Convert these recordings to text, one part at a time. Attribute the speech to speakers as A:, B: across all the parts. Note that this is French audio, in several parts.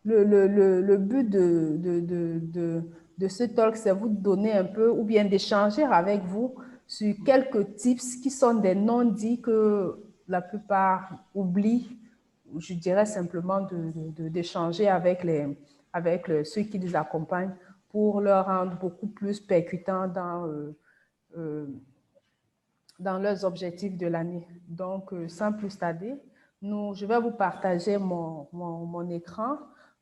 A: le but de ce talk, c'est vous donner un peu ou bien d'échanger avec vous sur quelques tips qui sont des non-dits que la plupart oublient. Je dirais simplement d'échanger avec ceux qui les accompagnent pour leur rendre beaucoup plus percutants euh, dans leurs objectifs de l'année. Donc, sans plus tarder, je vais vous partager mon écran.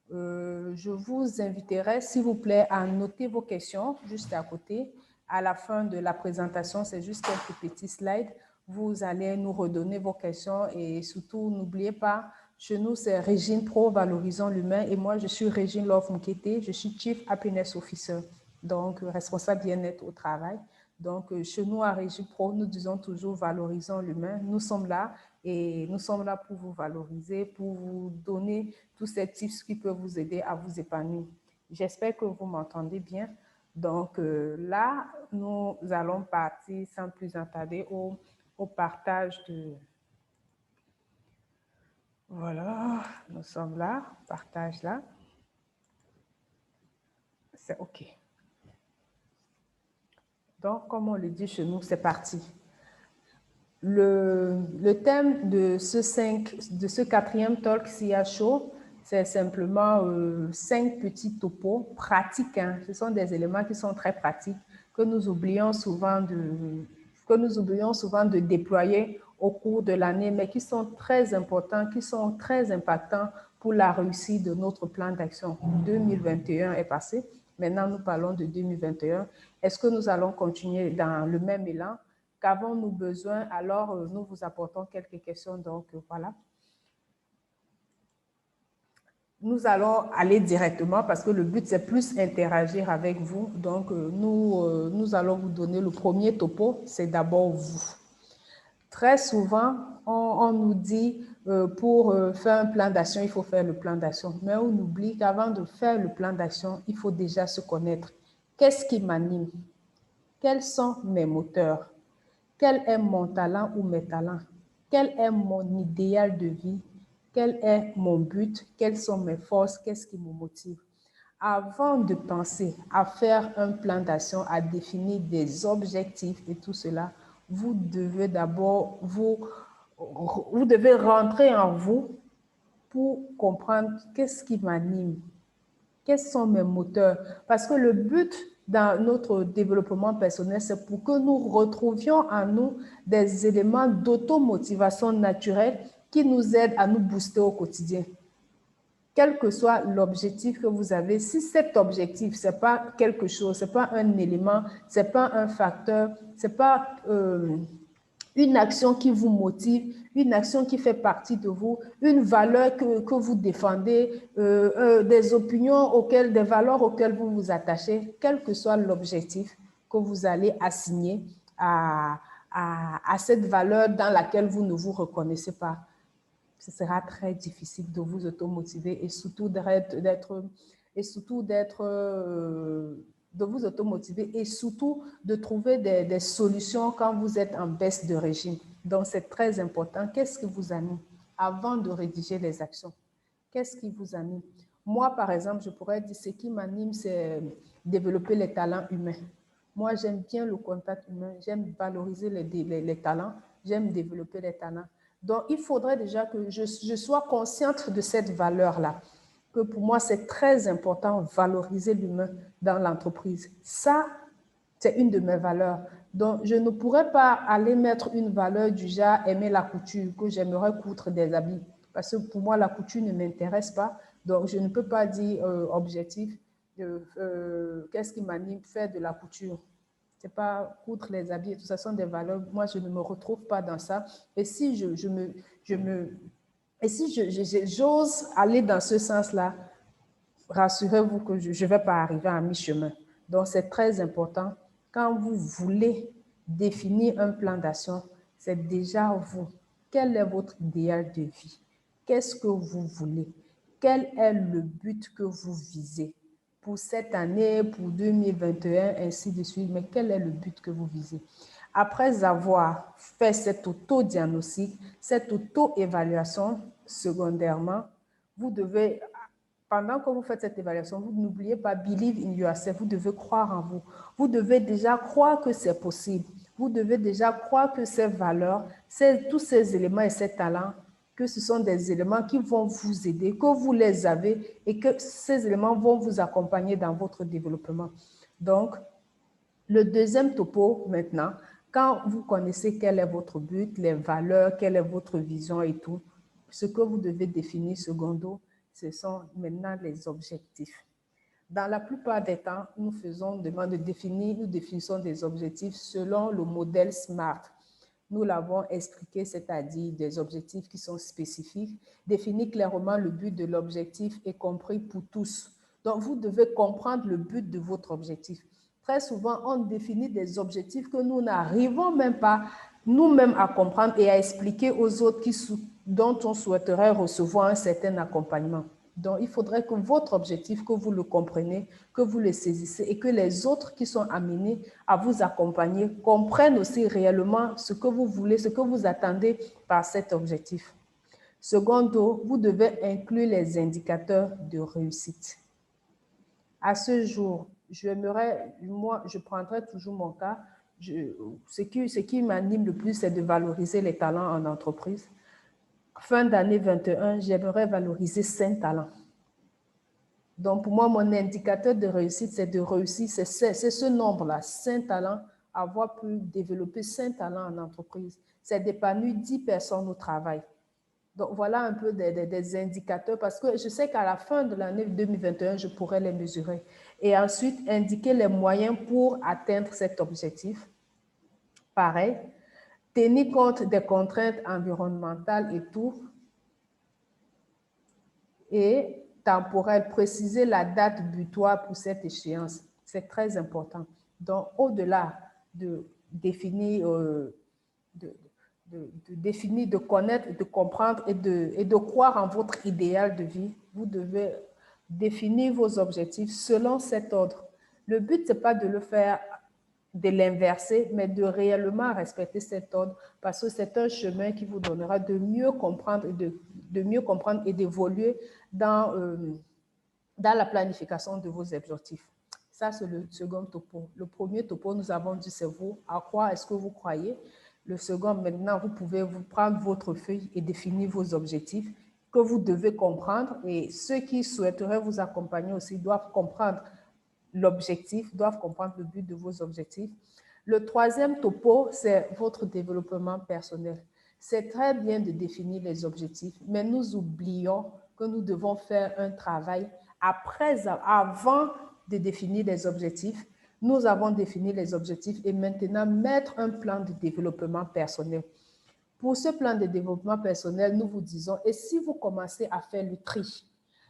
A: Je vous inviterai, s'il vous plaît, à noter vos questions juste à côté. À la fin de la présentation, c'est juste quelques petits slides. Vous allez nous redonner vos questions et surtout, n'oubliez pas, chez nous, c'est Régine Pro, valorisant l'humain, et moi, je suis Régine Love Mukete, je suis Chief Happiness Officer, donc responsable bien-être au travail. Donc, chez nous, à Régie Pro, nous disons toujours valorisons l'humain. Nous sommes là et nous sommes là pour vous valoriser, pour vous donner tous ces tips qui peuvent vous aider à vous épanouir. J'espère que vous m'entendez bien. Donc, là, nous allons partir sans plus attarder au partage de... Voilà, nous sommes là, partage là. C'est OK. Donc, comme on le dit chez nous, c'est parti. Le thème de ce quatrième talk SIA Show, c'est simplement 5 petits topos pratiques. Hein. Ce sont des éléments qui sont très pratiques que nous oublions souvent de déployer au cours de l'année, mais qui sont très importants, qui sont très impactants pour la réussite de notre plan d'action. 2021 est passé. Maintenant, nous parlons de 2021. Est-ce que nous allons continuer dans le même élan? Qu'avons-nous besoin? Alors, nous vous apportons quelques questions. Donc, voilà. Nous allons aller directement parce que le but, c'est plus interagir avec vous. Donc, nous allons vous donner le premier topo, c'est d'abord vous. Très souvent, on nous dit pour faire un plan d'action, il faut faire le plan d'action. Mais on oublie qu'avant de faire le plan d'action, il faut déjà se connaître. Qu'est-ce qui m'anime? Quels sont mes moteurs? Quel est mon talent ou mes talents? Quel est mon idéal de vie? Quel est mon but? Quelles sont mes forces? Qu'est-ce qui me motive? Avant de penser à faire un plan d'action, à définir des objectifs et tout cela, vous devez d'abord vous devez rentrer en vous pour comprendre qu'est-ce qui m'anime, quels sont mes moteurs? Parce que le but dans notre développement personnel, c'est pour que nous retrouvions en nous des éléments d'automotivation naturelle qui nous aident à nous booster au quotidien. Quel que soit l'objectif que vous avez, si cet objectif, ce n'est pas quelque chose, ce n'est pas un élément, ce n'est pas un facteur, ce n'est pas une action qui vous motive, une action qui fait partie de vous, une valeur que vous défendez, des opinions auxquelles, des valeurs auxquelles vous vous attachez, quel que soit l'objectif que vous allez assigner à cette valeur dans laquelle vous ne vous reconnaissez pas. Ce sera très difficile de vous automotiver et surtout de vous automotiver et surtout de trouver des solutions quand vous êtes en baisse de régime. Donc, c'est très important. Qu'est-ce qui vous anime avant de rédiger les actions? Qu'est-ce qui vous anime? Moi, par exemple, je pourrais dire ce qui m'anime, c'est développer les talents humains. Moi, j'aime bien le contact humain, j'aime valoriser les talents, j'aime développer les talents. Donc, il faudrait déjà que je sois consciente de cette valeur-là, que pour moi, c'est très important de valoriser l'humain dans l'entreprise. Ça, c'est une de mes valeurs. Donc, je ne pourrais pas aller mettre une valeur du genre aimer la couture, que j'aimerais coudre des habits, parce que pour moi, la couture ne m'intéresse pas. Donc, je ne peux pas dire objectif, qu'est-ce qui m'anime, faire de la couture. C'est pas coudre les habits et tout ça, sont des valeurs. Moi, je ne me retrouve pas dans ça. Et si j'ose aller dans ce sens-là, rassurez-vous que je ne vais pas arriver à mi-chemin. Donc, c'est très important. Quand vous voulez définir un plan d'action, c'est déjà vous. Quel est votre idéal de vie? Qu'est-ce que vous voulez? Quel est le but que vous visez pour cette année, pour 2021, ainsi de suite? Mais quel est le but que vous visez? Après avoir fait cet auto-diagnostic, cette auto-évaluation, secondairement, vous devez pendant que vous faites cette évaluation, vous n'oubliez pas, believe in yourself, vous devez croire en vous. Vous devez déjà croire que c'est possible. Vous devez déjà croire que ces valeurs, tous ces éléments et ces talents, que ce sont des éléments qui vont vous aider, que vous les avez et que ces éléments vont vous accompagner dans votre développement. Donc, le deuxième topo maintenant, quand vous connaissez quel est votre but, les valeurs, quelle est votre vision et tout, ce que vous devez définir secondo, ce sont maintenant les objectifs. Dans la plupart des temps, nous définissons des objectifs selon le modèle SMART. Nous l'avons expliqué, c'est-à-dire des objectifs qui sont spécifiques, définir clairement le but de l'objectif est compris pour tous. Donc, vous devez comprendre le but de votre objectif. Très souvent, on définit des objectifs que nous n'arrivons même pas nous-mêmes à comprendre et à expliquer aux autres dont on souhaiterait recevoir un certain accompagnement. Donc, il faudrait que votre objectif, que vous le compreniez, que vous le saisissez et que les autres qui sont amenés à vous accompagner comprennent aussi réellement ce que vous voulez, ce que vous attendez par cet objectif. Secondo, vous devez inclure les indicateurs de réussite. À ce jour, je prendrai toujours mon cas. Ce qui m'anime le plus, c'est de valoriser les talents en entreprise. Fin d'année 21, j'aimerais valoriser 5 talents. Donc, pour moi, mon indicateur de réussite, c'est de réussir, c'est ce nombre-là, 5 talents, avoir pu développer 5 talents en entreprise. C'est d'épanouir 10 personnes au travail. Donc, voilà un peu des indicateurs parce que je sais qu'à la fin de l'année 2021, je pourrais les mesurer. Et ensuite, indiquer les moyens pour atteindre cet objectif. Pareil, tenir compte des contraintes environnementales et tout. Et temporelle, préciser la date butoir pour cette échéance. C'est très important. Donc, au-delà de définir, de connaître, de comprendre et de croire en votre idéal de vie, vous devez définir vos objectifs selon cet ordre. Le but, ce n'est pas de le faire, de l'inverser, mais de réellement respecter cet ordre parce que c'est un chemin qui vous donnera de mieux comprendre et d'évoluer dans la planification de vos objectifs. Ça, c'est le second topo. Le premier topo, nous avons dit, c'est vous. À quoi est-ce que vous croyez? Le second, maintenant, vous pouvez vous prendre votre feuille et définir vos objectifs que vous devez comprendre. Et ceux qui souhaiteraient vous accompagner aussi doivent comprendre l'objectif, doivent comprendre le but de vos objectifs. Le troisième topo, c'est votre développement personnel. C'est très bien de définir les objectifs, mais nous oublions que nous devons faire un travail avant de définir les objectifs. Nous avons défini les objectifs et maintenant mettre un plan de développement personnel. Pour ce plan de développement personnel, nous vous disons, et si vous commencez à faire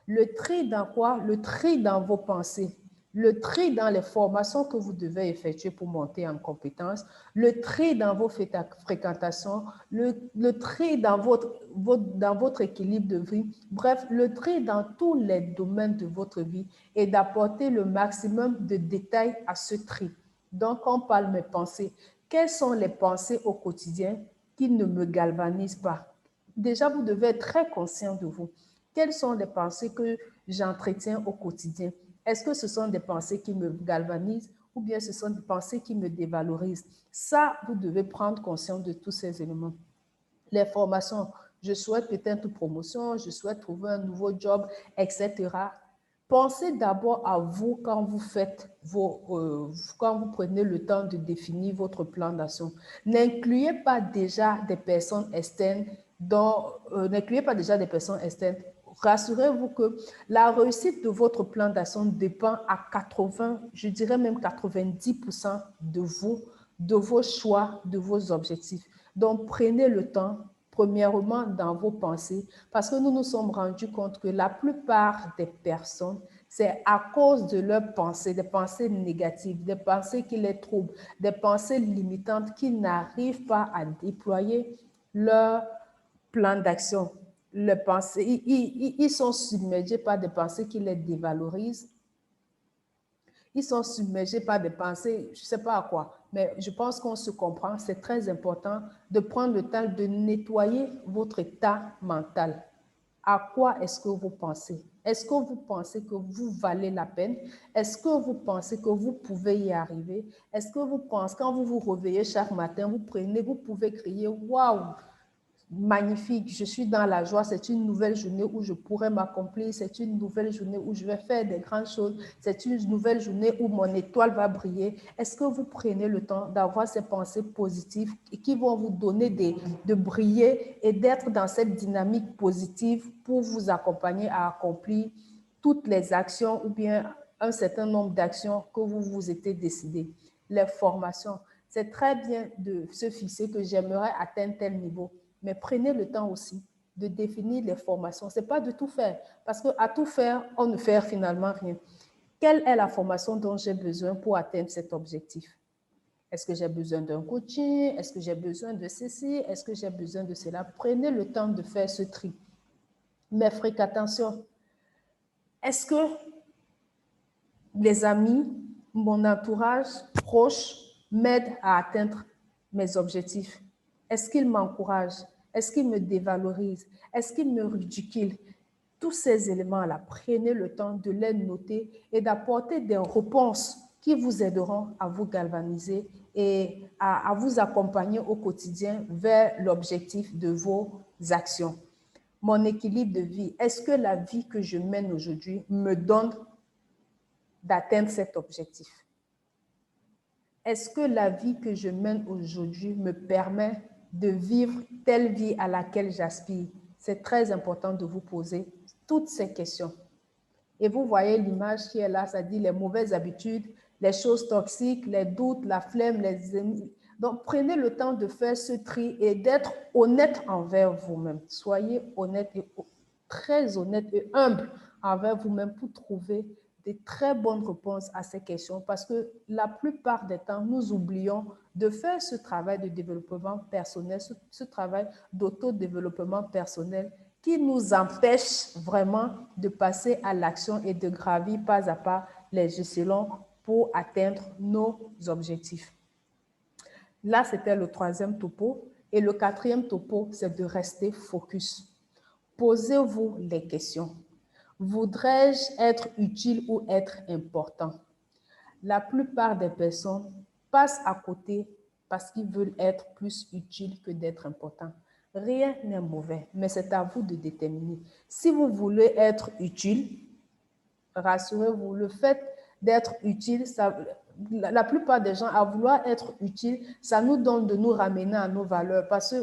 A: le tri dans quoi? Le tri dans vos pensées, le tri dans les formations que vous devez effectuer pour monter en compétences, le tri dans vos fréquentations, le tri dans votre équilibre de vie, bref, le tri dans tous les domaines de votre vie et d'apporter le maximum de détails à ce tri. Donc, on parle de mes pensées. Quelles sont les pensées au quotidien qui ne me galvanisent pas? Déjà, vous devez être très conscient de vous. Quelles sont les pensées que j'entretiens au quotidien? Est-ce que ce sont des pensées qui me galvanisent ou bien ce sont des pensées qui me dévalorisent? Ça, vous devez prendre conscience de tous ces éléments. Les formations, je souhaite peut-être une promotion, je souhaite trouver un nouveau job, etc. Pensez d'abord à vous quand vous quand vous prenez le temps de définir votre plan d'action. N'incluez pas déjà des personnes externes Rassurez-vous que la réussite de votre plan d'action dépend à 80, je dirais même 90% de vous, de vos choix, de vos objectifs. Donc, prenez le temps, premièrement, dans vos pensées, parce que nous nous sommes rendus compte que la plupart des personnes, c'est à cause de leurs pensées, des pensées négatives, des pensées qui les troublent, des pensées limitantes qui n'arrivent pas à déployer leur plan d'action. Ils sont submergés par des pensées qui les dévalorisent. Ils sont submergés par des pensées, je ne sais pas à quoi, mais je pense qu'on se comprend. C'est très important de prendre le temps de nettoyer votre état mental. À quoi est-ce que vous pensez? Est-ce que vous pensez que vous valez la peine? Est-ce que vous pensez que vous pouvez y arriver? Est-ce que vous pensez, quand vous vous réveillez chaque matin, vous pouvez crier « Waouh! Magnifique, je suis dans la joie, c'est une nouvelle journée où je pourrais m'accomplir, c'est une nouvelle journée où je vais faire des grandes choses, c'est une nouvelle journée où mon étoile va briller. » Est-ce que vous prenez le temps d'avoir ces pensées positives et qui vont vous donner de briller et d'être dans cette dynamique positive pour vous accompagner à accomplir toutes les actions ou bien un certain nombre d'actions que vous vous étiez décidé? Les formations, c'est très bien de se fixer que j'aimerais atteindre tel niveau. Mais prenez le temps aussi de définir les formations. Ce n'est pas de tout faire, parce qu'à tout faire, on ne fait finalement rien. Quelle est la formation dont j'ai besoin pour atteindre cet objectif? Est-ce que j'ai besoin d'un coaching? Est-ce que j'ai besoin de ceci? Est-ce que j'ai besoin de cela? Prenez le temps de faire ce tri. Mais attention, est-ce que les amis, mon entourage proche m'aident à atteindre mes objectifs? Est-ce qu'ils m'encouragent? Est-ce qu'ils me dévalorisent? Est-ce qu'ils me ridiculent? Tous ces éléments-là, prenez le temps de les noter et d'apporter des réponses qui vous aideront à vous galvaniser et à vous accompagner au quotidien vers l'objectif de vos actions. Mon équilibre de vie, est-ce que la vie que je mène aujourd'hui me donne d'atteindre cet objectif? Est-ce que la vie que je mène aujourd'hui me permet de vivre telle vie à laquelle j'aspire? C'est très important de vous poser toutes ces questions. Et vous voyez l'image qui est là, ça dit les mauvaises habitudes, les choses toxiques, les doutes, la flemme, les ennemis. Donc, prenez le temps de faire ce tri et d'être honnête envers vous-même. Soyez honnête et très honnête et humble envers vous-même pour trouver des très bonnes réponses à ces questions parce que la plupart des temps, nous oublions de faire ce travail de développement personnel, ce travail d'autodéveloppement personnel qui nous empêche vraiment de passer à l'action et de gravir pas à pas les échelons pour atteindre nos objectifs. Là, c'était le troisième topo. Et le quatrième topo, c'est de rester focus. Posez-vous les questions. Voudrais-je être utile ou être important? La plupart des personnes passent à côté parce qu'ils veulent être plus utiles que d'être importants. Rien n'est mauvais, mais c'est à vous de déterminer. Si vous voulez être utile, rassurez-vous, le fait d'être utile, la plupart des gens, à vouloir être utile, ça nous donne de nous ramener à nos valeurs. Parce que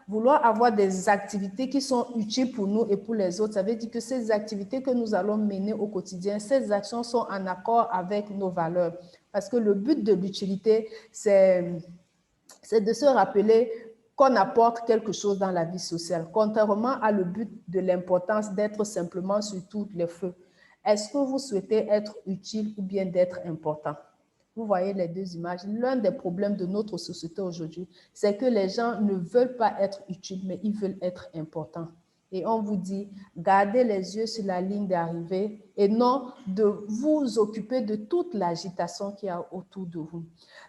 A: vouloir avoir des activités qui sont utiles pour nous et pour les autres, ça veut dire que ces activités que nous allons mener au quotidien, ces actions sont en accord avec nos valeurs. Parce que le but de l'utilité, c'est de se rappeler qu'on apporte quelque chose dans la vie sociale, contrairement à le but de l'importance d'être simplement sur tous les feux. Est-ce que vous souhaitez être utile ou bien d'être important? Vous voyez les deux images. L'un des problèmes de notre société aujourd'hui, c'est que les gens ne veulent pas être utiles, mais ils veulent être importants. Et on vous dit, gardez les yeux sur la ligne d'arrivée et non de vous occuper de toute l'agitation qu'il y a autour de vous.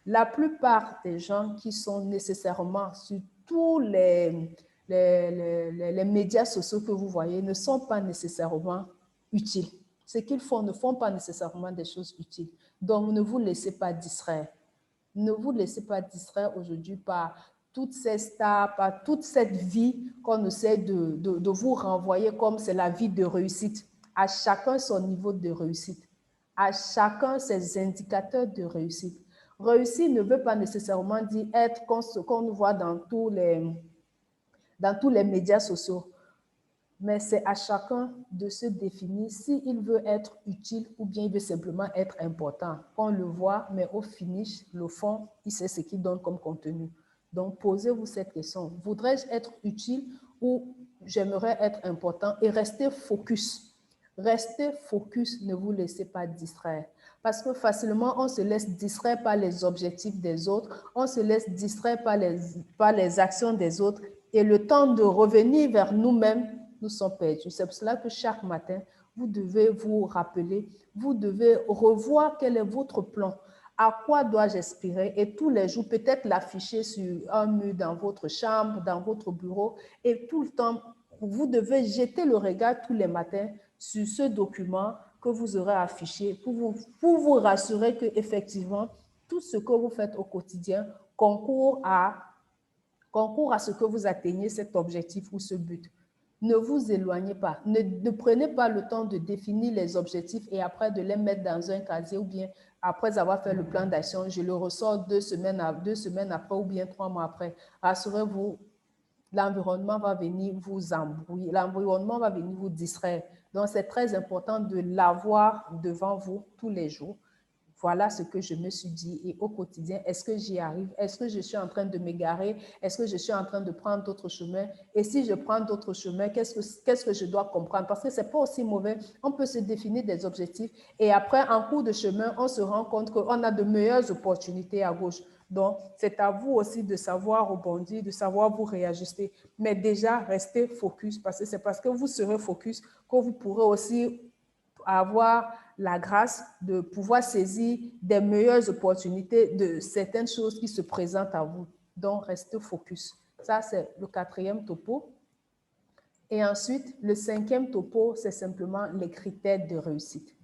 A: La plupart des gens qui sont nécessairement sur tous les médias sociaux que vous voyez ne sont pas nécessairement utiles. Ce qu'ils font ne font pas nécessairement des choses utiles. Donc, ne vous laissez pas distraire. Ne vous laissez pas distraire aujourd'hui par toutes ces stars, par toute cette vie qu'on essaie de vous renvoyer comme c'est la vie de réussite. À chacun son niveau de réussite. À chacun ses indicateurs de réussite. Réussir ne veut pas nécessairement dire être comme ce qu'on voit dans tous les médias sociaux. Mais c'est à chacun de se définir s'il veut être utile ou bien il veut simplement être important. On le voit, mais au finish, le fond, il sait ce qu'il donne comme contenu. Donc, posez-vous cette question. Voudrais-je être utile ou j'aimerais être important? Et restez focus. Restez focus, ne vous laissez pas distraire. Parce que facilement, on se laisse distraire par les objectifs des autres, on se laisse distraire par les actions des autres. Et le temps de revenir vers nous-mêmes, nous sommes perdus. C'est pour cela que chaque matin, vous devez vous rappeler, vous devez revoir quel est votre plan. À quoi dois-je aspirer? Et tous les jours, peut-être l'afficher sur un mur dans votre chambre, dans votre bureau, et tout le temps vous devez jeter le regard tous les matins sur ce document que vous aurez affiché pour vous rassurer qu'effectivement, tout ce que vous faites au quotidien concourt à ce que vous atteigniez cet objectif ou ce but. Ne vous éloignez pas. Ne prenez pas le temps de définir les objectifs et après de les mettre dans un casier ou bien après avoir fait le plan d'action, je le ressors 2 semaines après ou bien 3 mois après. Rassurez-vous, l'environnement va venir vous embrouiller, l'environnement va venir vous distraire. Donc, c'est très important de l'avoir devant vous tous les jours. Voilà ce que je me suis dit et au quotidien, est-ce que j'y arrive? Est-ce que je suis en train de m'égarer? Est-ce que je suis en train de prendre d'autres chemins? Et si je prends d'autres chemins, qu'est-ce que je dois comprendre? Parce que ce n'est pas aussi mauvais. On peut se définir des objectifs et après, en cours de chemin, on se rend compte qu'on a de meilleures opportunités à gauche. Donc, c'est à vous aussi de savoir rebondir, de savoir vous réajuster. Mais déjà, restez focus parce que c'est parce que vous serez focus que vous pourrez aussi avoir la grâce de pouvoir saisir des meilleures opportunités de certaines choses qui se présentent à vous. Donc, restez focus. Ça, c'est le 4e topo. Et ensuite, le 5e topo, c'est simplement les critères de réussite.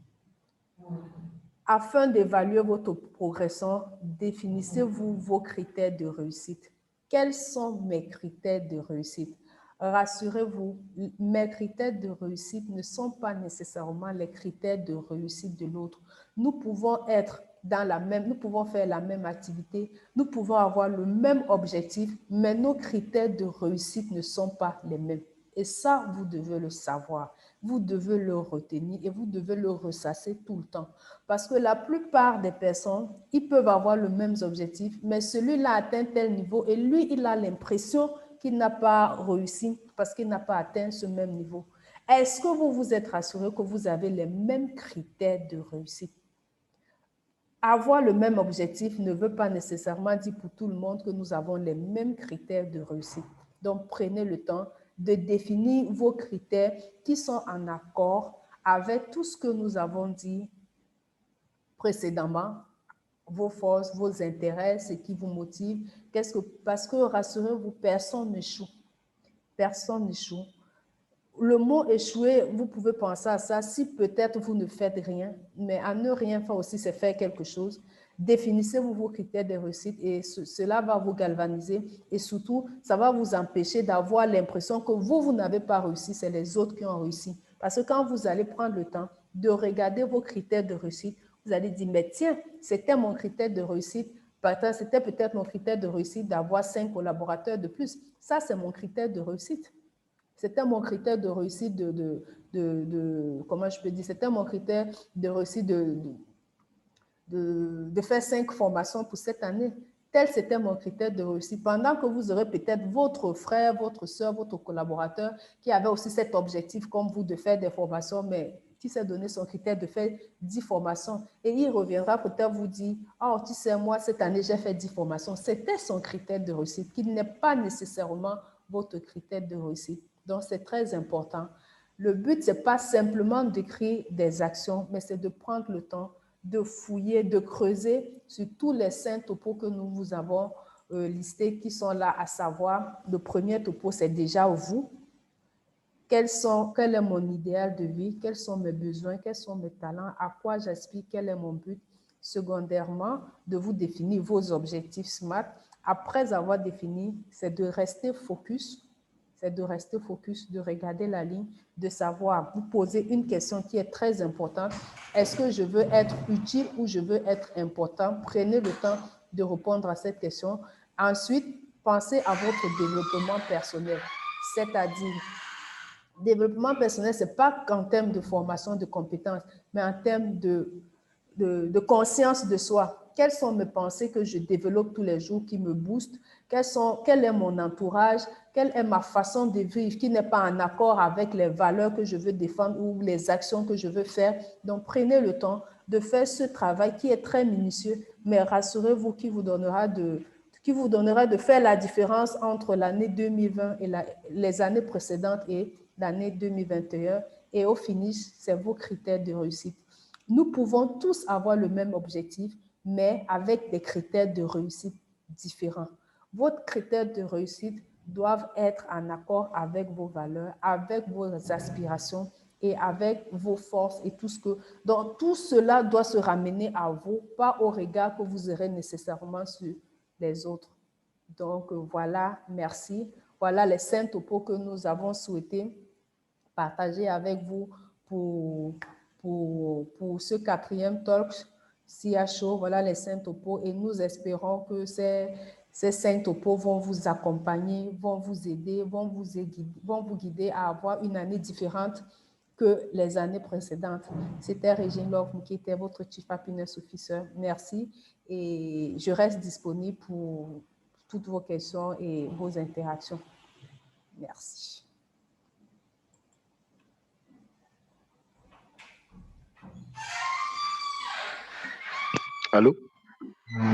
A: Afin d'évaluer votre progression, définissez-vous vos critères de réussite. Quels sont mes critères de réussite? Rassurez-vous, mes critères de réussite ne sont pas nécessairement les critères de réussite de l'autre. Nous pouvons être nous pouvons faire la même activité, nous pouvons avoir le même objectif, mais nos critères de réussite ne sont pas les mêmes. Et ça, vous devez le savoir, vous devez le retenir et vous devez le ressasser tout le temps. Parce que la plupart des personnes, ils peuvent avoir le même objectif, mais celui-là atteint tel niveau et lui, il a l'impression qu'il n'a pas réussi parce qu'il n'a pas atteint ce même niveau. Est-ce que vous vous êtes rassuré que vous avez les mêmes critères de réussite? Avoir le même objectif ne veut pas nécessairement dire pour tout le monde que nous avons les mêmes critères de réussite. Donc, prenez le temps de définir vos critères qui sont en accord avec tout ce que nous avons dit précédemment, vos forces, vos intérêts, ce qui vous motive. Parce que, rassurez-vous, personne n'échoue. Personne n'échoue. Le mot échouer, vous pouvez penser à ça si peut-être vous ne faites rien, mais à ne rien faire aussi, c'est faire quelque chose. Définissez-vous vos critères de réussite et cela va vous galvaniser et surtout, ça va vous empêcher d'avoir l'impression que vous n'avez pas réussi, c'est les autres qui ont réussi. Parce que quand vous allez prendre le temps de regarder vos critères de réussite, vous allez dire, mais tiens, c'était mon critère de réussite, c'était peut-être mon critère de réussite d'avoir 5 collaborateurs de plus. Ça, c'est mon critère de réussite. C'était mon critère de réussite comment je peux dire, c'était mon critère de réussite de faire 5 formations pour cette année. Tel, c'était mon critère de réussite. Pendant que vous aurez peut-être votre frère, votre soeur, votre collaborateur qui avait aussi cet objectif comme vous de faire des formations, mais qui s'est donné son critère de faire 10 formations. Et il reviendra peut-être vous dire, oh, tu sais, moi, cette année, j'ai fait 10 formations. C'était son critère de réussite, qui n'est pas nécessairement votre critère de réussite. Donc, c'est très important. Le but, ce n'est pas simplement d'écrire des actions, mais c'est de prendre le temps de fouiller, de creuser sur tous les 5 topos que nous vous avons listés qui sont là, à savoir, le premier topo, c'est déjà vous. Quel est mon idéal de vie? Quels sont mes besoins? Quels sont mes talents? À quoi j'aspire? Quel est mon but? Secondairement, de vous définir vos objectifs SMART. Après avoir défini, c'est de rester focus. C'est de rester focus, de regarder la ligne, de savoir, vous poser une question qui est très importante. Est-ce que je veux être utile ou je veux être important? Prenez le temps de répondre à cette question. Ensuite, pensez à votre développement personnel, c'est-à-dire développement personnel, ce n'est pas qu'en termes de formation, de compétences, mais en termes de conscience de soi. Quelles sont mes pensées que je développe tous les jours qui me boostent? Quel est mon entourage? Quelle est ma façon de vivre qui n'est pas en accord avec les valeurs que je veux défendre ou les actions que je veux faire? Donc, prenez le temps de faire ce travail qui est très minutieux, mais rassurez-vous qu'il vous donnera de faire la différence entre l'année 2020 et les années précédentes et l'année 2021. Et au finish, c'est vos critères de réussite. Nous pouvons tous avoir le même objectif, mais avec des critères de réussite différents. Votre critère de réussite doivent être en accord avec vos valeurs, avec vos aspirations et avec vos forces et tout ce que... Donc, tout cela doit se ramener à vous, pas au regard que vous aurez nécessairement sur les autres. Donc, voilà, merci. Voilà les 5 topos que nous avons souhaité partager avec vous pour ce 4e talk CHO. Voilà les 5 topos et nous espérons que ces 5 topos vont vous accompagner, vont vous aider, vont vous guider à avoir une année différente que les années précédentes. C'était Régine Love qui était votre Chief Happiness Officer. Merci et je reste disponible pour toutes vos questions et vos interactions. Merci.
B: Allô?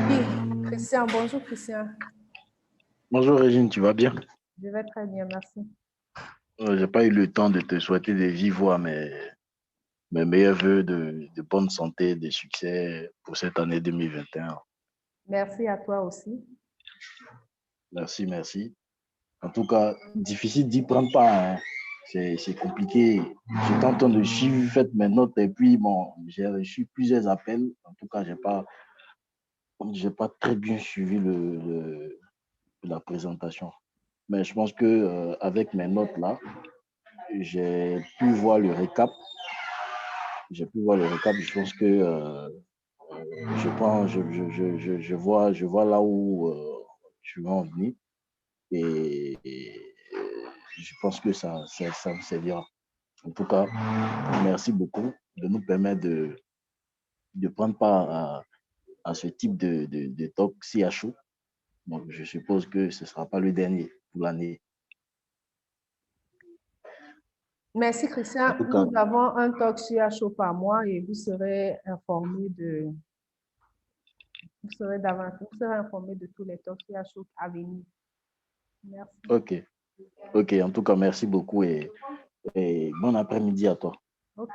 A: Oui, Christian, bonjour Christian.
B: Bonjour Régine, tu vas bien?
A: Je vais très bien, merci.
B: J'ai pas eu le temps de te souhaiter de vive voix, mais mes meilleurs voeux de bonne santé, de succès pour cette année 2021.
A: Merci à toi aussi.
B: Merci, merci. En tout cas, difficile d'y prendre part, hein. C'est compliqué. J'étais en train de suivre, faites mes notes et puis bon, j'ai reçu plusieurs appels. En tout cas, j'ai pas très bien suivi la présentation. Mais je pense que avec mes notes là, j'ai pu voir le récap. J'ai pu voir le récap. Je pense que je vois là où tu vas en venir et je pense que ça me servira. En tout cas, merci beaucoup de nous permettre de prendre part à ce type de talk CHO. Donc, je suppose que ce ne sera pas le dernier pour l'année.
A: Merci Christian. Nous avons un talk CHO par mois et vous serez informé de tous les talks CHO à venir. Merci.
B: Ok. En tout cas, merci beaucoup et bon après-midi à toi.
A: Ok.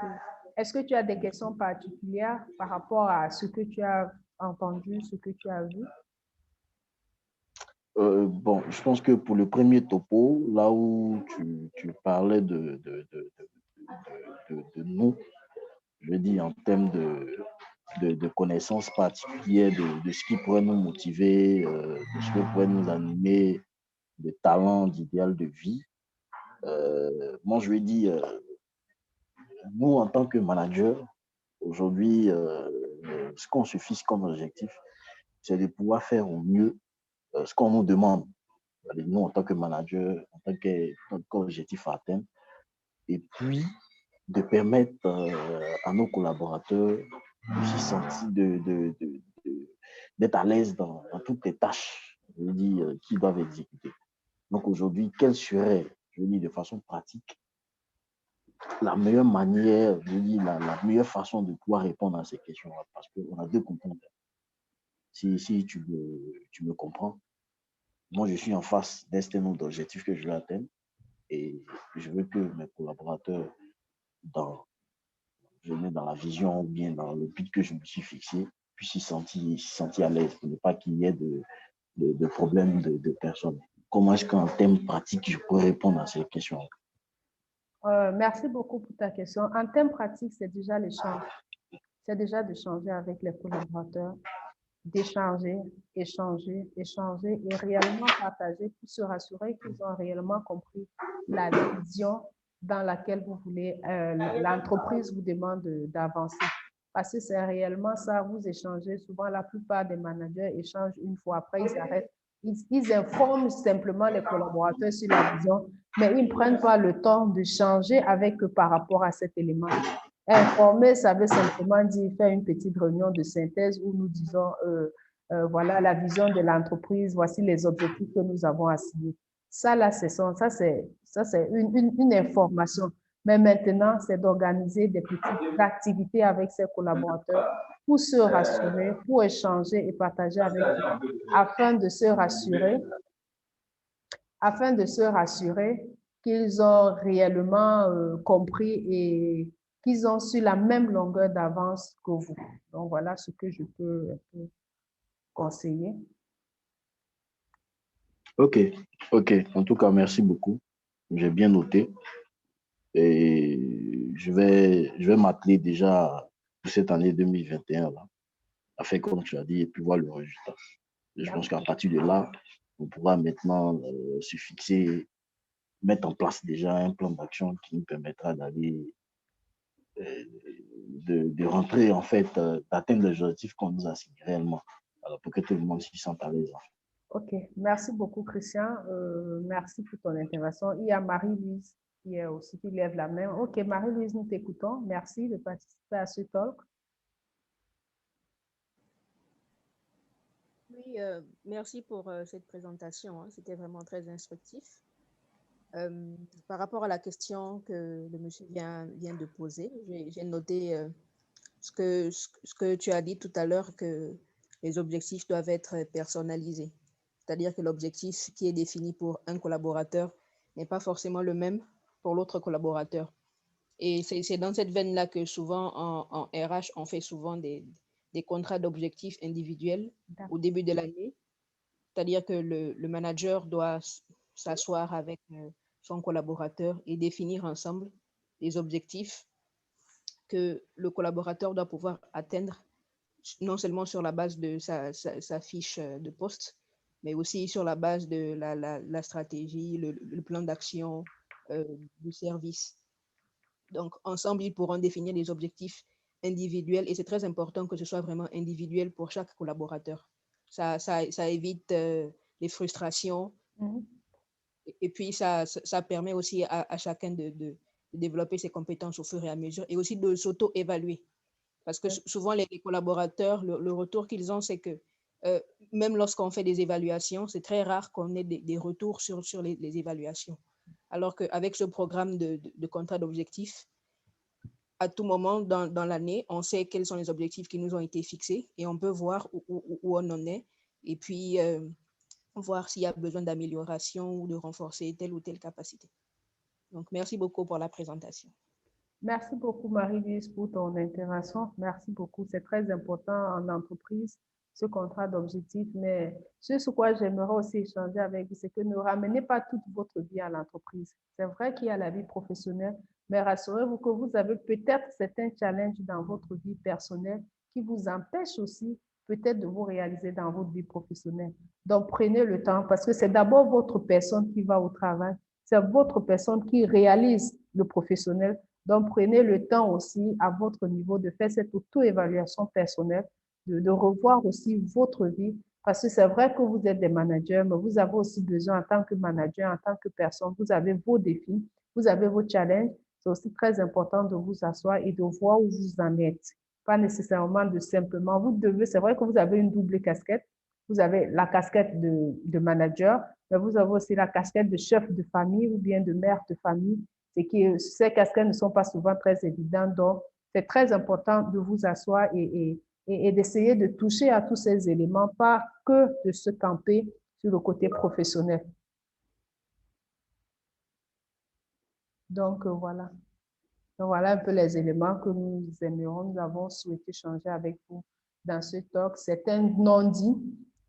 A: Est-ce que tu as des questions particulières par rapport à ce que tu as entendu, ce que tu as vu?
B: Bon, je pense que pour le premier topo, là où tu parlais de nous, je dis en termes de connaissances particulières, de ce qui pourrait nous motiver, de ce qui pourrait nous animer, de talent, d'idéal de vie. Moi, je vais dire, nous, en tant que manager, aujourd'hui, ce qu'on se fixe comme objectif, c'est de pouvoir faire au mieux ce qu'on nous demande. Nous, en tant que manager, en tant qu'objectif à atteindre, et puis de permettre à nos collaborateurs de se sentir d'être à l'aise dans toutes les tâches, je veux dire, qu'ils doivent exécuter. Donc aujourd'hui, quelle serait, je veux dire, de façon pratique, la meilleure manière, je veux dire, la meilleure façon de pouvoir répondre à ces questions-là? Parce qu'on a deux composantes. Si tu me comprends, moi, je suis en face d'un certain nombre d'objectifs que je veux atteindre et je veux que mes collaborateurs, dans la vision ou bien dans le but que je me suis fixé, puissent s'y sentir à l'aise pour ne pas qu'il y ait de problèmes de personnes. Comment est-ce qu'en termes pratiques, je pourrais répondre à ces questions?
A: Merci beaucoup pour ta question. En termes pratiques, c'est déjà l'échange. C'est déjà d'échanger avec les collaborateurs, d'échanger, échanger et réellement partager pour se rassurer qu'ils ont réellement compris la vision dans laquelle vous voulez, l'entreprise vous demande d'avancer. Parce que c'est réellement ça, vous échangez. Souvent, la plupart des managers échangent une fois, après ils arrêtent. Ils informent simplement les collaborateurs sur la vision, mais ils ne prennent pas le temps de changer avec eux par rapport à cet élément. Informer, ça veut simplement dire faire une petite réunion de synthèse où nous disons, voilà la vision de l'entreprise, voici les objectifs que nous avons assignés. Ça, là, c'est une information. Mais maintenant, c'est d'organiser des petites activités avec ses collaborateurs pour se rassurer, pour échanger et partager avec eux, afin de se rassurer qu'ils ont réellement compris et qu'ils ont sur la même longueur d'avance que vous. Donc, voilà ce que je peux conseiller.
B: Ok, ok. En tout cas, merci beaucoup. J'ai bien noté. Et je vais m'atteler déjà pour cette année 2021 là, à faire comme tu as dit, et puis voir le résultat. Et je pense qu'à partir de là, on pourra maintenant se fixer, mettre en place déjà un plan d'action qui nous permettra d'aller, euh, de rentrer en fait, d'atteindre les objectifs qu'on nous assigne réellement. Alors pour que tout le monde s'y sente à l'aise.
A: Ok, merci beaucoup, Christian. Merci pour ton intervention. Il y a Marie-Louise qui est aussi qui lève la main. Ok, Marie-Louise, nous t'écoutons. Merci de participer à ce talk.
C: Oui, merci pour cette présentation, hein. C'était vraiment très instructif. Par rapport à la question que le monsieur vient de poser, j'ai noté ce que tu as dit tout à l'heure, que les objectifs doivent être personnalisés. C'est-à-dire que l'objectif qui est défini pour un collaborateur n'est pas forcément le même pour l'autre collaborateur. Et c'est dans cette veine-là que souvent en RH, on fait souvent des contrats d'objectifs individuels au début de l'année. C'est-à-dire que le manager doit s'asseoir avec son collaborateur et définir ensemble les objectifs que le collaborateur doit pouvoir atteindre, non seulement sur la base de sa fiche de poste, mais aussi sur la base de la stratégie, le plan d'action du service. Donc, ensemble, ils pourront définir des objectifs individuels et c'est très important que ce soit vraiment individuel pour chaque collaborateur. Ça évite les frustrations et puis ça permet aussi à chacun de développer ses compétences au fur et à mesure et aussi de s'auto-évaluer. Parce que souvent, les collaborateurs, le retour qu'ils ont, c'est que euh, même lorsqu'on fait des évaluations, c'est très rare qu'on ait des retours sur les évaluations. Alors qu'avec ce programme de contrat d'objectifs, à tout moment dans l'année, on sait quels sont les objectifs qui nous ont été fixés et on peut voir où on en est et puis voir s'il y a besoin d'amélioration ou de renforcer telle ou telle capacité. Donc, merci beaucoup pour la présentation.
A: Merci beaucoup, Marie-Louise, pour ton intervention. Merci beaucoup. C'est très important en entreprise, ce contrat d'objectif. Mais ce quoi j'aimerais aussi échanger avec vous, c'est que ne ramenez pas toute votre vie à l'entreprise. C'est vrai qu'il y a la vie professionnelle, mais rassurez-vous que vous avez peut-être certains challenges dans votre vie personnelle qui vous empêchent aussi peut-être de vous réaliser dans votre vie professionnelle. Donc, prenez le temps parce que c'est d'abord votre personne qui va au travail. C'est votre personne qui réalise le professionnel. Donc, prenez le temps aussi à votre niveau de faire cette auto-évaluation personnelle, de revoir aussi votre vie, parce que c'est vrai que vous êtes des managers, mais vous avez aussi besoin en tant que manager, en tant que personne, vous avez vos défis, vous avez vos challenges. C'est aussi très important de vous asseoir et de voir où vous en êtes. Pas nécessairement de simplement, vous devez, c'est vrai que vous avez une double casquette. Vous avez la casquette de manager, mais vous avez aussi la casquette de chef de famille ou bien de mère de famille. C'est que ces casquettes ne sont pas souvent très évidentes. Donc, c'est très important de vous asseoir et d'essayer de toucher à tous ces éléments, pas que de se camper sur le côté professionnel. Donc, voilà. Donc, voilà un peu les éléments que nous aimerions, nous avons souhaité changer avec vous dans ce talk. C'est un non-dit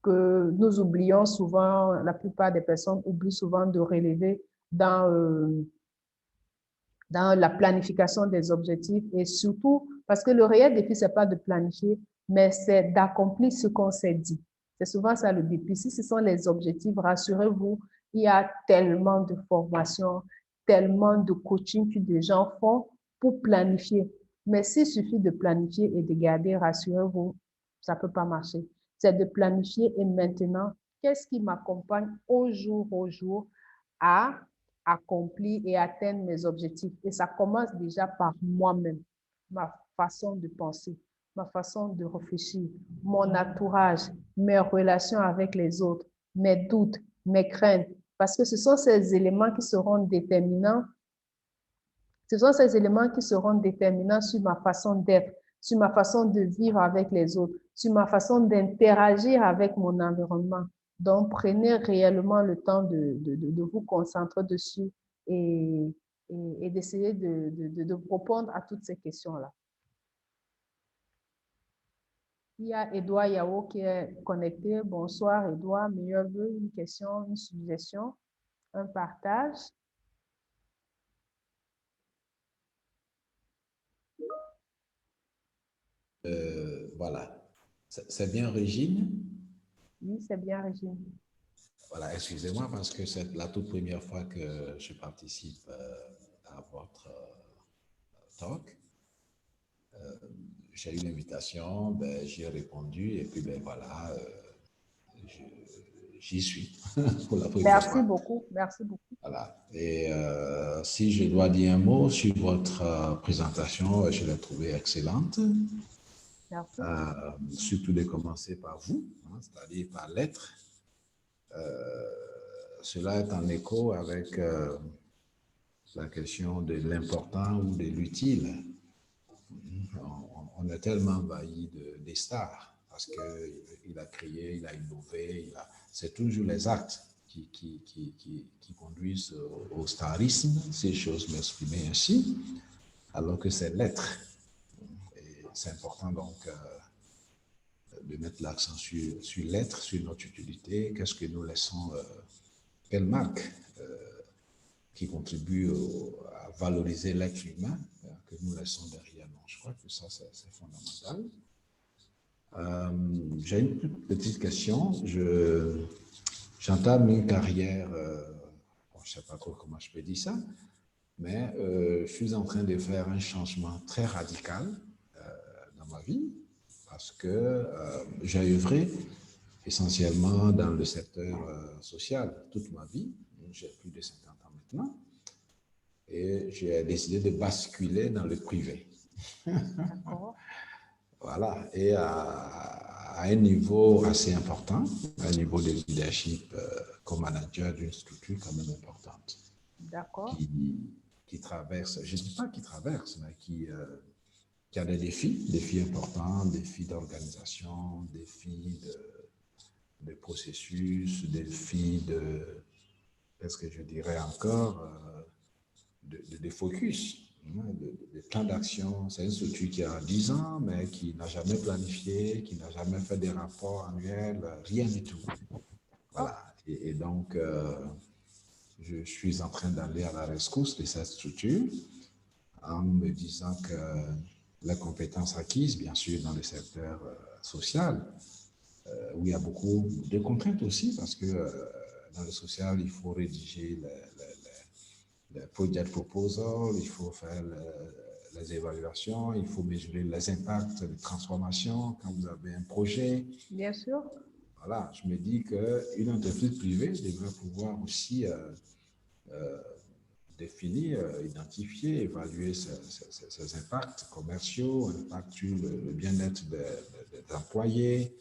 A: que nous oublions souvent, la plupart des personnes oublient souvent de relever dans la planification des objectifs et surtout parce que le réel défi, c'est pas de planifier, mais c'est d'accomplir ce qu'on s'est dit. C'est souvent ça le défi. Si ce sont les objectifs, rassurez-vous, il y a tellement de formations, tellement de coaching que des gens font pour planifier. Mais s'il suffit de planifier et de garder, rassurez-vous, ça peut pas marcher. C'est de planifier et maintenant, qu'est-ce qui m'accompagne au jour à accomplir et atteindre mes objectifs. Et ça commence déjà par moi-même, ma façon de penser, ma façon de réfléchir, mon entourage, mes relations avec les autres, mes doutes, mes craintes. Parce que ce sont ces éléments qui seront déterminants. Ce sont ces éléments qui seront déterminants sur ma façon d'être, sur ma façon de vivre avec les autres, sur ma façon d'interagir avec mon environnement. Donc, prenez réellement le temps de vous concentrer dessus et, et d'essayer de répondre à toutes ces questions-là. Il y a Edouard Yao qui est connecté. Bonsoir, Edouard. Meilleur vœu, une question, une suggestion, un partage.
D: Voilà. C'est bien, Régine?
A: Oui, c'est bien, Régine.
D: Voilà, excusez-moi parce que c'est la toute première fois que je participe à votre talk. J'ai eu l'invitation, ben, j'y ai répondu et puis ben, voilà, j'y suis pour la première fois.
A: Merci beaucoup, merci beaucoup.
D: Voilà. Et si je dois dire un mot sur votre présentation, je l'ai trouvée excellente.
A: Merci.
D: Surtout de commencer par vous, hein, c'est-à-dire par l'être. Cela est en écho avec la question de l'important ou de l'utile. On est tellement envahi des stars parce qu'il a créé, il a innové, c'est toujours les actes qui conduisent au starisme, ces choses m'exprimer ainsi, alors que c'est l'être. Et c'est important donc de mettre l'accent sur l'être, sur notre utilité, qu'est-ce que nous laissons, quelle marque qui contribue à valoriser l'être humain que nous laissons derrière nous. Je crois que ça, c'est fondamental. J'ai une petite question. J'entame une carrière, bon, je ne sais pas trop comment je peux dire ça, mais je suis en train de faire un changement très radical dans ma vie parce que j'ai œuvré essentiellement dans le secteur social toute ma vie. J'ai plus de 50 ans maintenant. Et j'ai décidé de basculer dans le privé. Voilà. Et à un niveau assez important, à un niveau de leadership comme manager d'une structure quand même importante.
A: D'accord.
D: Qui traverse, je ne dis pas qui traverse, mais qui a des défis importants, défis d'organisation, défis de processus, défis qu'est-ce que je dirais encore, de focus, de plan d'action. C'est une structure qui a 10 ans, mais qui n'a jamais planifié, qui n'a jamais fait des rapports annuels, rien du tout. Voilà. Et donc, je suis en train d'aller à la rescousse de cette structure en me disant que les compétences acquises, bien sûr, dans le secteur social, où il y a beaucoup de contraintes aussi, parce que dans le social, il faut rédiger les project proposal, il faut faire les évaluations, il faut mesurer les impacts de transformation quand vous avez un projet.
A: Bien sûr.
D: Voilà, je me dis qu'une entreprise privée devrait pouvoir aussi définir, identifier, évaluer ses impacts commerciaux, impact sur le bien-être des employés,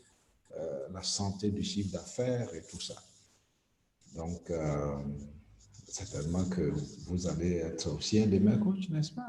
D: la santé du chiffre d'affaires et tout ça. Donc, certainement que vous allez être aussi un de mes coachs, n'est-ce pas?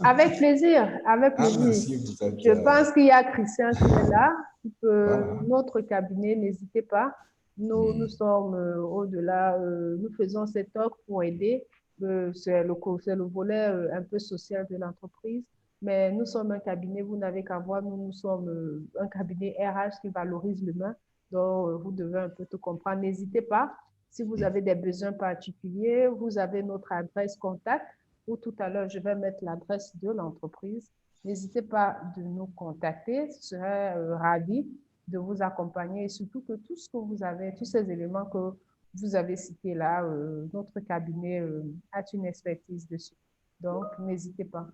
A: Avec plaisir, avec plaisir.
D: Merci, vous êtes,
A: je pense qu'il y a Christian qui est là.
D: Voilà.
A: Notre cabinet, n'hésitez pas. Nous sommes au-delà, nous faisons cette offre pour aider. C'est le volet un peu social de l'entreprise. Mais nous sommes un cabinet, vous n'avez qu'à voir, nous sommes un cabinet RH qui valorise l'humain. Donc, vous devez un peu tout comprendre. N'hésitez pas. Si vous avez des besoins particuliers, vous avez notre adresse contact ou tout à l'heure, je vais mettre l'adresse de l'entreprise. N'hésitez pas de nous contacter. Je serai ravie de vous accompagner et surtout que tout ce que vous avez, tous ces éléments que vous avez cités là, notre cabinet a une expertise dessus. Donc, n'hésitez pas.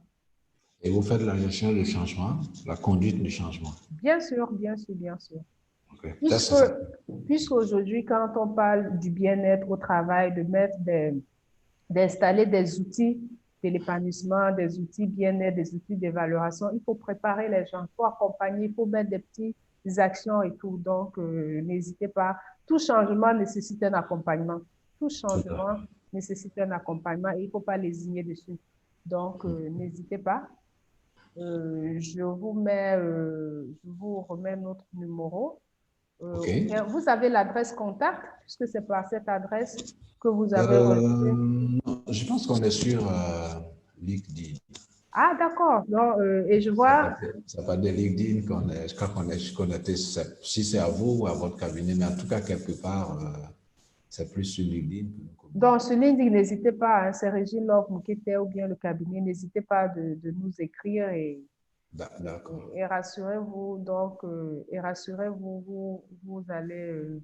D: Et vous faites la gestion du changement, la conduite du changement? Bien sûr,
A: bien sûr, bien sûr.
D: Okay.
A: Puisqu'aujourd'hui, quand on parle du bien-être au travail, d'installer des outils de l'épanouissement, des outils bien-être, des outils d'évaluation, il faut préparer les gens, il faut accompagner, il faut mettre des petites actions et tout. Donc, n'hésitez pas. Tout changement nécessite un accompagnement. Tout changement nécessite un accompagnement et il ne faut pas lésigner dessus. Donc, n'hésitez pas. Je vous remets notre numéro. Vous avez l'adresse contact, puisque c'est par cette adresse que vous avez reçu.
D: Je pense qu'on est sur LinkedIn.
A: Ah, d'accord. Donc, et je
D: Ça
A: vois,
D: s'appelle de LinkedIn qu'on est, je crois qu'on est connecté, si c'est à vous ou à votre cabinet, mais en tout cas, quelque part, c'est plus sur LinkedIn que nous
A: dans
D: communiquons.
A: ce LinkedIn, n'hésitez pas, hein, c'est Régine Love Moukete ou bien le cabinet, n'hésitez pas de nous écrire
D: D'accord.
A: et rassurez-vous, donc, et rassurez-vous, vous allez,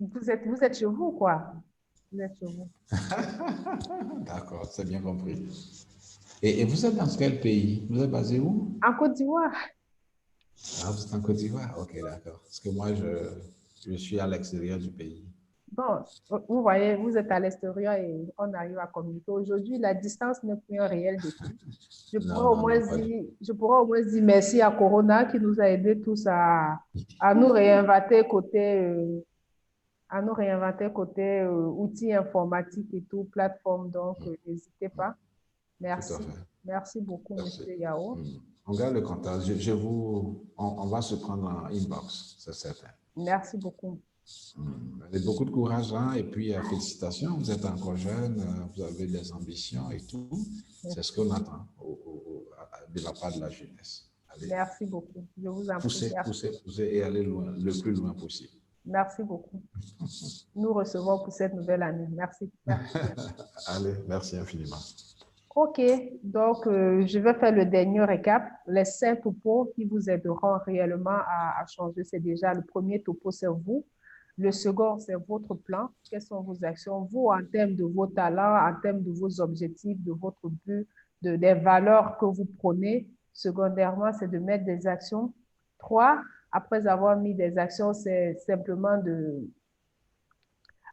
A: vous êtes chez vous, quoi. Vous êtes chez vous.
D: D'accord, c'est bien compris. Et vous êtes dans quel pays? Vous êtes basé où?
A: En Côte d'Ivoire,
D: Ah, vous êtes en Côte d'Ivoire? Ok, d'accord. Parce que moi, je suis à l'extérieur du pays.
A: bon, vous voyez, vous êtes à l'extérieur et on arrive à communiquer. Aujourd'hui, la distance n'est plus un réel défi.
D: Non, non, non, pas du
A: Je pourrais au moins dire merci à Corona qui nous a aidés tous à nous réinventer côté outils informatiques et tout, plateforme. Donc, n'hésitez pas.
D: tout à
A: Merci.
D: fait.
A: Merci beaucoup,
D: Merci.
A: Monsieur Yao.
D: On garde le contact. On va se prendre en inbox, c'est certain.
A: Merci beaucoup.
D: Avec beaucoup de courage, hein, et puis félicitations, vous êtes encore jeune, vous avez des ambitions et tout. C'est ce qu'on attend de la part de la jeunesse. Allez,
A: Merci beaucoup. Je vous en prie.
D: poussez, poussez, poussez et allez loin, le plus loin possible.
A: Merci beaucoup. Nous recevons pour cette nouvelle année. Merci. Merci.
D: Allez, merci infiniment.
A: OK, donc je vais faire le dernier récap. Les 5 topos qui vous aideront réellement à changer, c'est déjà le premier topo, c'est vous. Le second, c'est votre plan. Quelles sont vos actions? Vous, en termes de vos talents, en termes de vos objectifs, de votre but, des valeurs que vous prenez. Secondairement, c'est de mettre des actions. 3, après avoir mis des actions, c'est simplement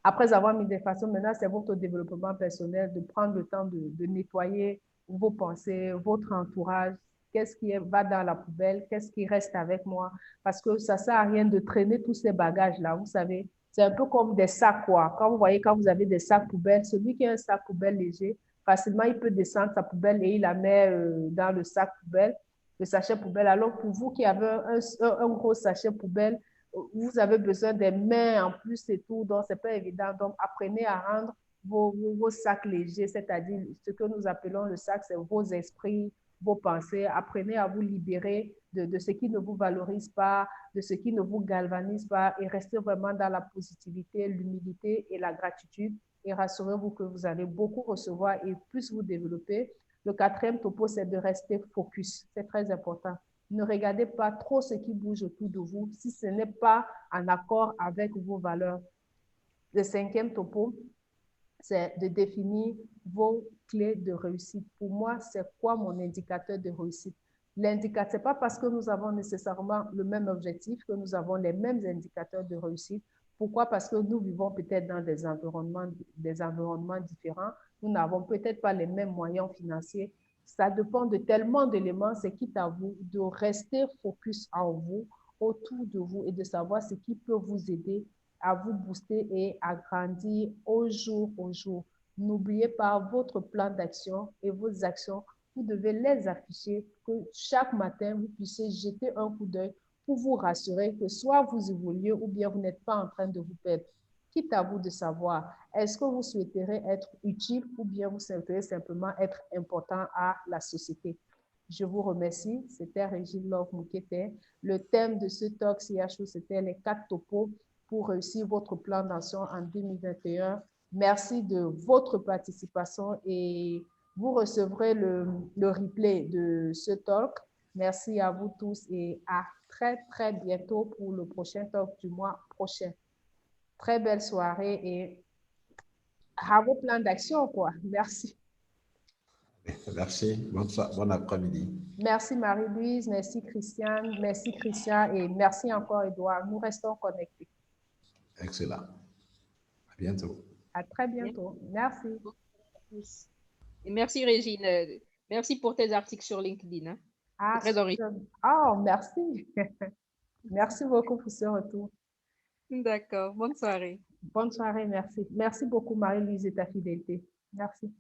A: après avoir mis des façons, maintenant, c'est votre développement personnel de prendre le temps de nettoyer vos pensées, votre entourage. Qu'est-ce qui va dans la poubelle? Qu'est-ce qui reste avec moi? Parce que ça ne sert à rien de traîner tous ces bagages-là. Vous savez, c'est un peu comme des sacs, quoi. Quand vous voyez, quand vous avez des sacs poubelles, celui qui a un sac poubelle léger, facilement, il peut descendre sa poubelle et il la met dans le sac poubelle, le sachet poubelle. Alors, pour vous qui avez un gros sachet poubelle, vous avez besoin des mains en plus et tout, donc c'est pas évident. Donc, apprenez à rendre vos sacs légers, c'est-à-dire ce que nous appelons le sac, c'est vos esprits, vos pensées. Apprenez à vous libérer de ce qui ne vous valorise pas, de ce qui ne vous galvanise pas et restez vraiment dans la positivité, l'humilité et la gratitude. Et rassurez-vous que vous allez beaucoup recevoir et plus vous développer. Le quatrième topo, c'est de rester focus. C'est très important. Ne regardez pas trop ce qui bouge autour de vous si ce n'est pas en accord avec vos valeurs. Le cinquième topo, c'est de définir vos clés de réussite. Pour moi, c'est quoi mon indicateur de réussite? L'indicateur, ce n'est pas parce que nous avons nécessairement le même objectif que nous avons les mêmes indicateurs de réussite. Pourquoi? Parce que nous vivons peut-être dans des environnements différents. Nous n'avons peut-être pas les mêmes moyens financiers. Ça dépend de tellement d'éléments. C'est quitte à vous de rester focus en vous, autour de vous et de savoir ce qui peut vous aider à vous booster et à grandir au jour au jour. N'oubliez pas votre plan d'action et vos actions. Vous devez les afficher, que chaque matin, vous puissiez jeter un coup d'œil pour vous rassurer que soit vous évoluez ou bien vous n'êtes pas en train de vous perdre. Quitte à vous de savoir, est-ce que vous souhaiterez être utile ou bien vous souhaiterez simplement être important à la société? Je vous remercie. C'était Régine Love Moukete. Le thème de ce talk CHO, c'était les 4 topos pour réussir votre plan d'action en 2021. Merci de votre participation et vous recevrez le replay de ce talk. Merci à vous tous et à très, très bientôt pour le prochain talk du mois prochain. Très belle soirée et à vos plans d'action, quoi. Merci.
D: Merci. Bon après-midi.
A: Merci Marie-Louise, merci Christiane, merci Christian et merci encore Edouard. Nous restons connectés.
D: Excellent. À bientôt.
A: À très bientôt. Merci.
C: Et merci Régine. Merci pour tes articles sur LinkedIn. Hein.
A: Ah,
C: très enrichissant.
A: Oh, merci. Merci beaucoup pour ce retour.
C: D'accord. Bonne soirée.
A: Bonne soirée, merci. Merci beaucoup Marie-Louise et ta fidélité. Merci.